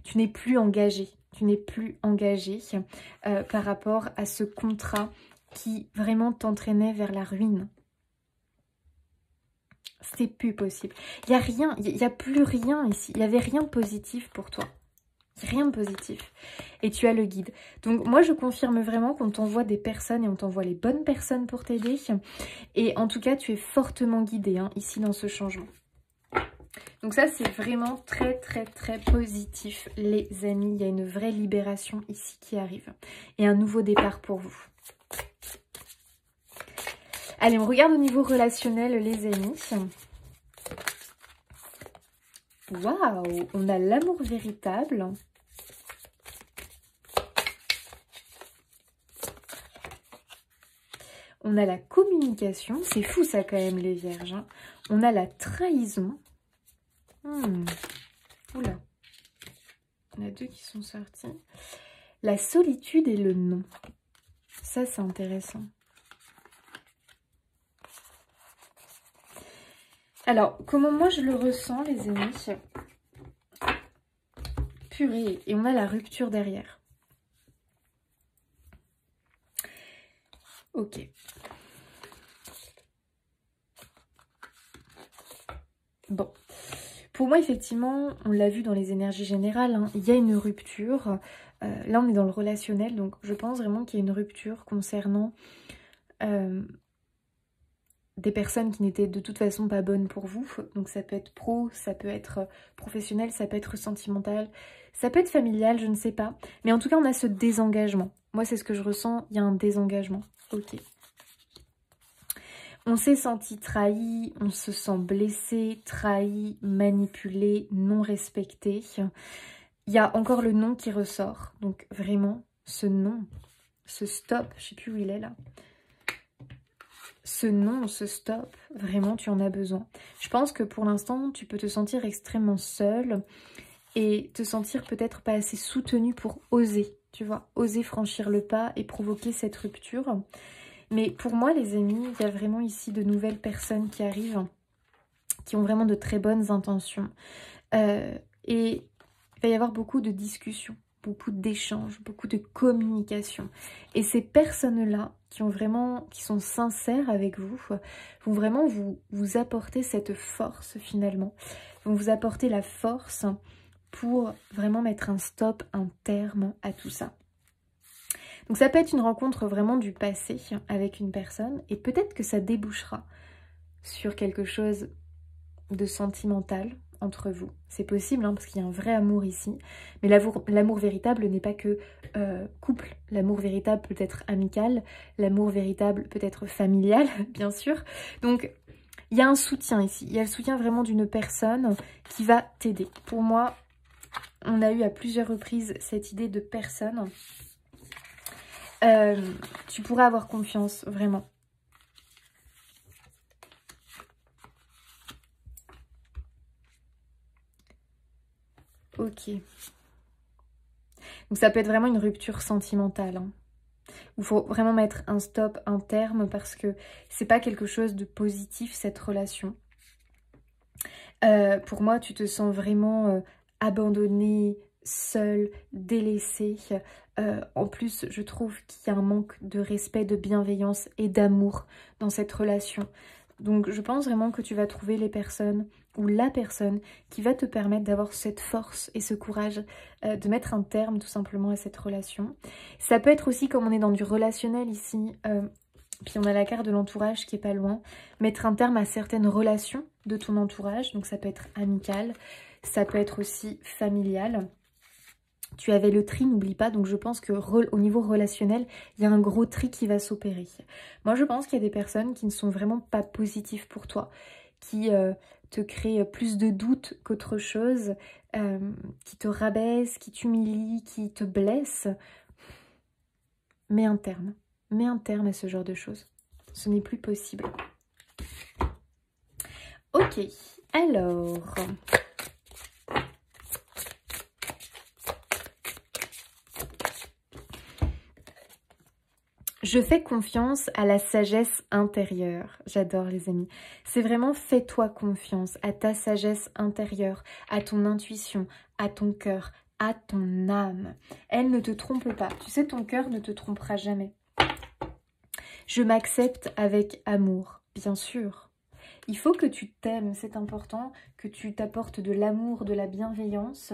Tu n'es plus engagé. Tu n'es plus engagé par rapport à ce contrat qui vraiment t'entraînait vers la ruine. C'était plus possible. Il n'y a rien, il n'y a plus rien ici. Il n'y avait rien de positif pour toi. Rien de positif. Et tu as le guide. Donc moi je confirme vraiment qu'on t'envoie des personnes et on t'envoie les bonnes personnes pour t'aider. Et en tout cas tu es fortement guidé hein, ici dans ce changement. Donc ça c'est vraiment très très très positif les amis. Il y a une vraie libération ici qui arrive. Et un nouveau départ pour vous. Allez, on regarde au niveau relationnel, les amis. Waouh, on a l'amour véritable. On a la communication. C'est fou ça quand même, les vierges. Hein. On a la trahison. Oula. On a deux qui sont sortis. La solitude et le non. Ça, c'est intéressant. Alors, comment moi je le ressens, les amis? Purée. Et on a la rupture derrière. Ok. Bon. Pour moi, effectivement, on l'a vu dans les énergies générales, hein, il y a une rupture. Là, on est dans le relationnel, donc je pense vraiment qu'il y a une rupture concernant des personnes qui n'étaient de toute façon pas bonnes pour vous. Donc ça peut être pro, ça peut être professionnel, ça peut être sentimental, ça peut être familial, je ne sais pas. Mais en tout cas, on a ce désengagement. Moi, c'est ce que je ressens, il y a un désengagement. Ok. On s'est senti trahi, on se sent blessé, trahi, manipulé, non respecté. Il y a encore le non qui ressort. Donc vraiment, ce non, ce stop, je ne sais plus où il est là. Ce non, ce stop, vraiment tu en as besoin. Je pense que pour l'instant, tu peux te sentir extrêmement seule et te sentir peut-être pas assez soutenue pour oser, tu vois, oser franchir le pas et provoquer cette rupture. Mais pour moi, les amis, il y a vraiment ici de nouvelles personnes qui arrivent, qui ont vraiment de très bonnes intentions. Et il va y avoir beaucoup de discussions, beaucoup d'échanges, beaucoup de communication. Et ces personnes-là, qui sont sincères avec vous, vont vraiment vous apporter cette force finalement. Vont vous apporter la force pour vraiment mettre un stop, un terme à tout ça. Donc ça peut être une rencontre vraiment du passé avec une personne et peut-être que ça débouchera sur quelque chose de sentimental entre vous. C'est possible hein, parce qu'il y a un vrai amour ici. Mais l'amour véritable n'est pas que couple. L'amour véritable peut être amical. L'amour véritable peut être familial, bien sûr. Donc il y a un soutien ici. Il y a le soutien vraiment d'une personne qui va t'aider. Pour moi, on a eu à plusieurs reprises cette idée de personne. Tu pourras avoir confiance, vraiment. Ok. Donc ça peut être vraiment une rupture sentimentale. Hein. Il faut vraiment mettre un stop, un terme, parce que c'est pas quelque chose de positif, cette relation. Pour moi, tu te sens vraiment abandonnée, seule, délaissée. En plus, je trouve qu'il y a un manque de respect, de bienveillance et d'amour dans cette relation. Donc, je pense vraiment que tu vas trouver les personnes ou la personne qui va te permettre d'avoir cette force et ce courage de mettre un terme tout simplement à cette relation. Ça peut être aussi, comme on est dans du relationnel ici, puis on a la carte de l'entourage qui est pas loin, mettre un terme à certaines relations de ton entourage. Donc ça peut être amical, ça peut être aussi familial. Tu avais le tri, n'oublie pas, donc je pense que au niveau relationnel, il y a un gros tri qui va s'opérer. Moi, je pense qu'il y a des personnes qui ne sont vraiment pas positives pour toi, qui te créent plus de doutes qu'autre chose, qui te rabaissent, qui t'humilient, qui te blessent. Mets un terme à ce genre de choses. Ce n'est plus possible. Ok, alors... Je fais confiance à la sagesse intérieure. J'adore les amis. C'est vraiment fais-toi confiance à ta sagesse intérieure, à ton intuition, à ton cœur, à ton âme. Elle ne te trompe pas. Tu sais, ton cœur ne te trompera jamais. Je m'accepte avec amour, bien sûr. Il faut que tu t'aimes, c'est important, que tu t'apportes de l'amour, de la bienveillance.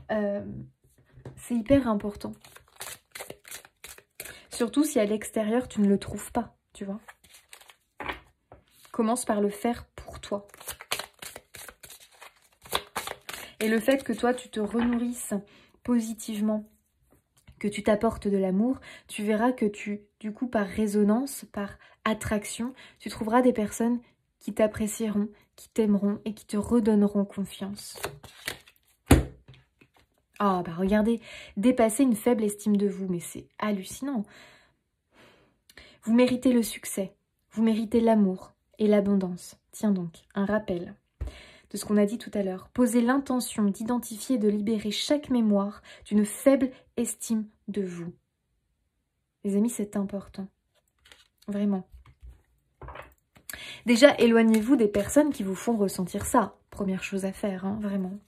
C'est hyper important. Surtout si à l'extérieur, tu ne le trouves pas, tu vois. Commence par le faire pour toi. Et le fait que toi, tu te renourrisses positivement, que tu t'apportes de l'amour, tu verras que du coup, par résonance, par attraction, tu trouveras des personnes qui t'apprécieront, qui t'aimeront et qui te redonneront confiance. Ah, bah regardez, dépasser une faible estime de vous, mais c'est hallucinant. Vous méritez le succès, vous méritez l'amour et l'abondance. Tiens donc, un rappel de ce qu'on a dit tout à l'heure. Posez l'intention d'identifier et de libérer chaque mémoire d'une faible estime de vous. Les amis, c'est important. Vraiment. Déjà, éloignez-vous des personnes qui vous font ressentir ça. Première chose à faire, hein, vraiment.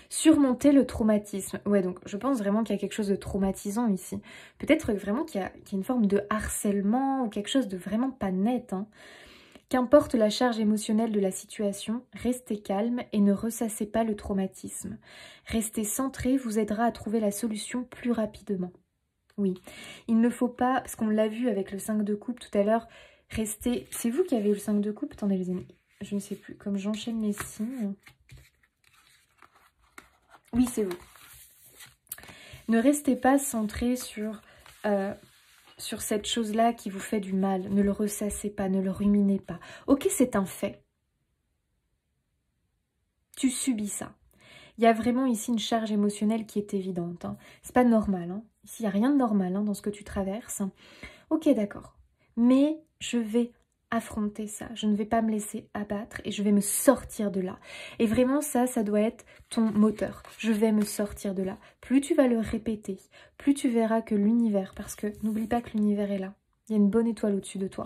Surmonter le traumatisme. Ouais, donc je pense vraiment qu'il y a quelque chose de traumatisant ici. Peut-être vraiment qu'il y a une forme de harcèlement ou quelque chose de vraiment pas net. Hein. Qu'importe la charge émotionnelle de la situation, restez calme et ne ressassez pas le traumatisme. Rester centré vous aidera à trouver la solution plus rapidement. Oui, il ne faut pas, parce qu'on l'a vu avec le 5 de coupe tout à l'heure, rester... C'est vous qui avez eu le 5 de coupe? Attendez les amis, je ne sais plus, comme j'enchaîne les signes... Oui, c'est vous. Ne restez pas centré sur cette chose-là qui vous fait du mal. Ne le ressassez pas, ne le ruminez pas. Ok, c'est un fait. Tu subis ça. Il y a vraiment ici une charge émotionnelle qui est évidente. Hein. C'est pas normal. Hein. Ici, il n'y a rien de normal dans ce que tu traverses. Ok, d'accord. Mais je vais affronter ça. Je ne vais pas me laisser abattre et je vais me sortir de là. Et vraiment, ça doit être ton moteur. Je vais me sortir de là. Plus tu vas le répéter, plus tu verras que l'univers, parce que n'oublie pas que l'univers est là. Il y a une bonne étoile au-dessus de toi.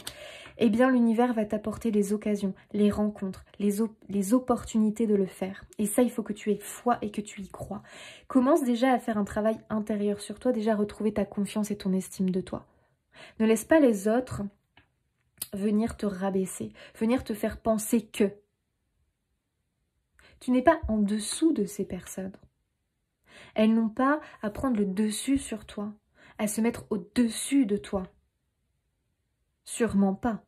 Eh bien, l'univers va t'apporter les occasions, les rencontres, les opportunités de le faire. Et ça, il faut que tu aies foi et que tu y crois. Commence déjà à faire un travail intérieur sur toi, déjà à retrouver ta confiance et ton estime de toi. Ne laisse pas les autres venir te rabaisser, venir te faire penser que. Tu n'es pas en dessous de ces personnes. Elles n'ont pas à prendre le dessus sur toi, à se mettre au-dessus de toi. Sûrement pas.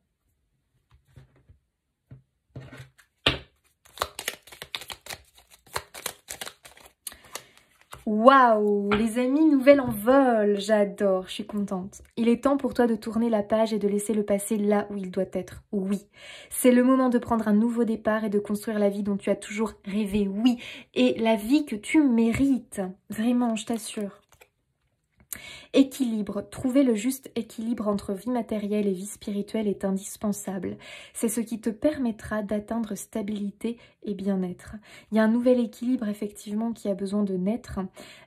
Waouh, les amis, nouvelle en vol, j'adore, je suis contente. Il est temps pour toi de tourner la page et de laisser le passé là où il doit être. Oui, c'est le moment de prendre un nouveau départ et de construire la vie dont tu as toujours rêvé. Oui, et la vie que tu mérites. Vraiment, je t'assure. Équilibre. Trouver le juste équilibre entre vie matérielle et vie spirituelle est indispensable. C'est ce qui te permettra d'atteindre stabilité et bien-être. Il y a un nouvel équilibre effectivement qui a besoin de naître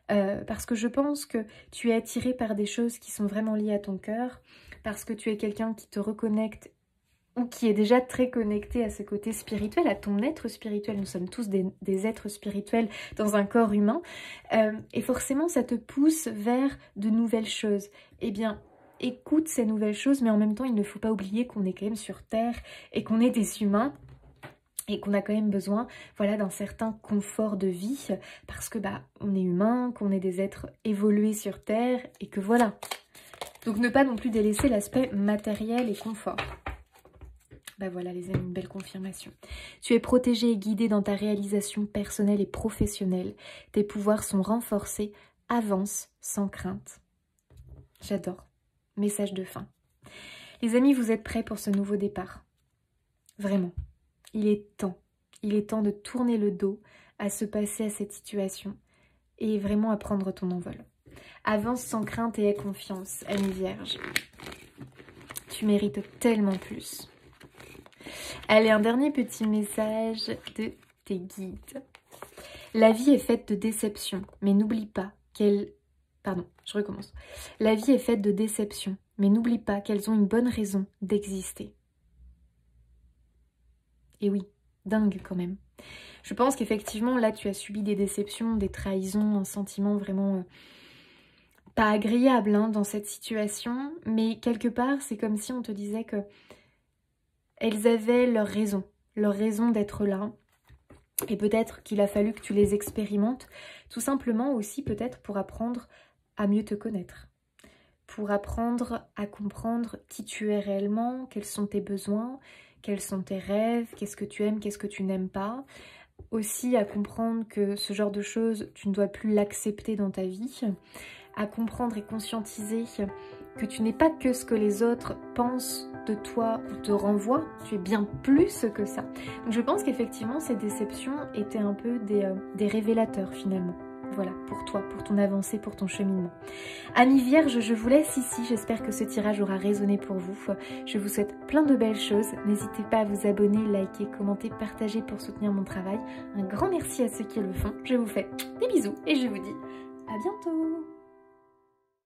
parce que je pense que tu es attiré par des choses qui sont vraiment liées à ton cœur, parce que tu es quelqu'un qui te reconnecte ou qui est déjà très connecté à ce côté spirituel, à ton être spirituel. Nous sommes tous des êtres spirituels dans un corps humain. Et forcément, ça te pousse vers de nouvelles choses. Eh bien, écoute ces nouvelles choses, mais en même temps, il ne faut pas oublier qu'on est quand même sur Terre et qu'on est des humains. Et qu'on a quand même besoin, voilà, d'un certain confort de vie. Parce que, on est humain, qu'on est des êtres évolués sur Terre et que voilà. Donc, ne pas non plus délaisser l'aspect matériel et confort. Voilà les amis, une belle confirmation. Tu es protégé et guidé dans ta réalisation personnelle et professionnelle. Tes pouvoirs sont renforcés. Avance sans crainte. J'adore. Message de fin. Les amis, vous êtes prêts pour ce nouveau départ? Vraiment. Il est temps. Il est temps de tourner le dos à se passer à cette situation et vraiment à prendre ton envol. Avance sans crainte et aie confiance, Amis Vierge. Tu mérites tellement plus. Allez, un dernier petit message de tes guides. La vie est faite de déceptions, mais n'oublie pas qu'elle... Pardon, je recommence. La vie est faite de déceptions, mais n'oublie pas qu'elles ont une bonne raison d'exister. Et oui, dingue quand même. Je pense qu'effectivement, là, tu as subi des déceptions, des trahisons, un sentiment vraiment pas agréable hein, dans cette situation. Mais quelque part, c'est comme si on te disait que elles avaient leur raison d'être là. Et peut-être qu'il a fallu que tu les expérimentes, tout simplement aussi peut-être pour apprendre à mieux te connaître. Pour apprendre à comprendre qui tu es réellement, quels sont tes besoins, quels sont tes rêves, qu'est-ce que tu aimes, qu'est-ce que tu n'aimes pas. Aussi à comprendre que ce genre de choses, tu ne dois plus l'accepter dans ta vie. À comprendre et conscientiser que tu n'es pas que ce que les autres pensent de toi ou te renvoient. Tu es bien plus que ça. Donc je pense qu'effectivement, ces déceptions étaient un peu des révélateurs finalement. Voilà, pour toi, pour ton avancée, pour ton cheminement. Amis Vierges, je vous laisse ici. J'espère que ce tirage aura résonné pour vous. Je vous souhaite plein de belles choses. N'hésitez pas à vous abonner, liker, commenter, partager pour soutenir mon travail. Un grand merci à ceux qui le font. Je vous fais des bisous et je vous dis à bientôt.